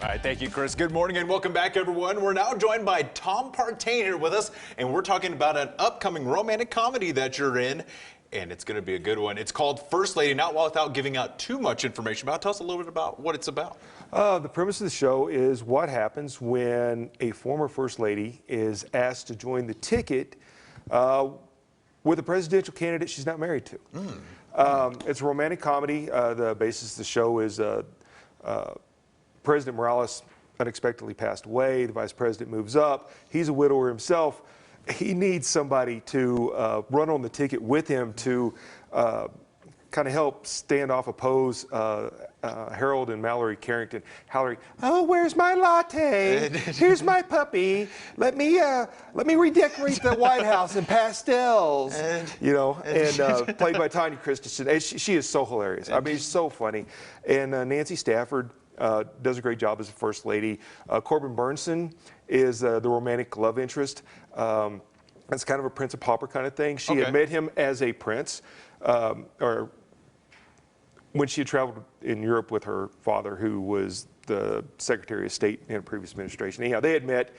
All right, thank you, Chris. Good morning and welcome back, everyone. We're now joined by Tom Partain here with us, and we're talking about an upcoming romantic comedy that you're in, and it's going to be a good one. It's called First Lady. Not without giving out too much information about it. Tell us a little bit about what it's about. The premise of the show is what happens when a former First Lady is asked to join the ticket with a presidential candidate she's not married to. It's a romantic comedy. The basis of the show is President Morales unexpectedly passed away. The vice president moves up. He's a widower himself. He needs somebody to run on the ticket with him to kind of help stand off oppose Harold and Mallory Carrington. Hallery, oh, where's my latte? Here's my puppy. Let me redecorate the White House in pastels. You know, and played by Tanya Christensen. And she is so hilarious. I mean, she's so funny. And Nancy Stafford does a great job as a First Lady. Corbin Burnson is the romantic love interest. It's kind of a Prince of Pauper kind of thing. She had met him as a prince, or when she had traveled in Europe with her father, who was the Secretary of State in a previous administration. Anyhow, they had met,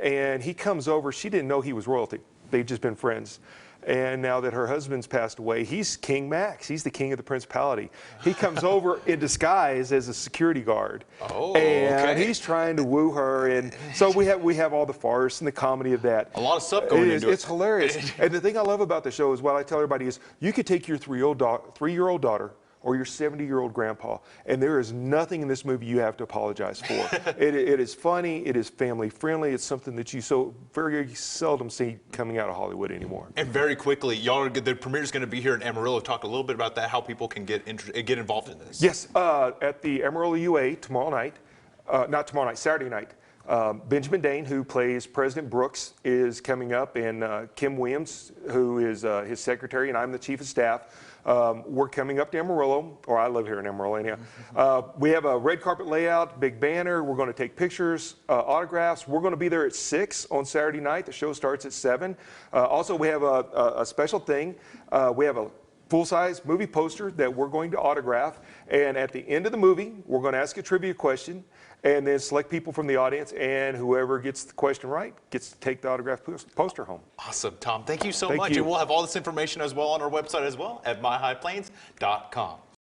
and he comes over. She didn't know he was royalty. They'd just been friends. And now that her husband's passed away, he's King Max. He's the king of the principality. He comes over in disguise as a security guard. And he's trying to woo her. And so we have all the farce and the comedy of that. A lot of stuff going into it. It's hilarious. And the thing I love about the show is what I tell everybody is you could take your three-year-old daughter or your 70-year-old grandpa, and there is nothing in this movie you have to apologize for. It is funny, it is family friendly, it's something that you so very seldom see coming out of Hollywood anymore. And very quickly, the premiere is going to be here in Amarillo. Talk a little bit about that, how people can get involved in this. Yes, at the Amarillo UA tomorrow night, not tomorrow night, Saturday night. Benjamin Dane, who plays President Brooks, is coming up, and Kim Williams, who is his secretary, and I'm the chief of staff. We're coming up to Amarillo, or I live here in Amarillo anyhow. We have a red carpet layout, big banner. We're going to take pictures, autographs. We're going to be there at 6 on Saturday night. The show starts at 7. Also, we have a special thing. We have a full-size movie poster that we're going to autograph, and at the end of the movie, we're going to ask a trivia question, and then select people from the audience, and whoever gets the question right gets to take the autographed poster home. Awesome, Tom. Thank you so much. And we'll have all this information as well on our website as well at myhighplains.com.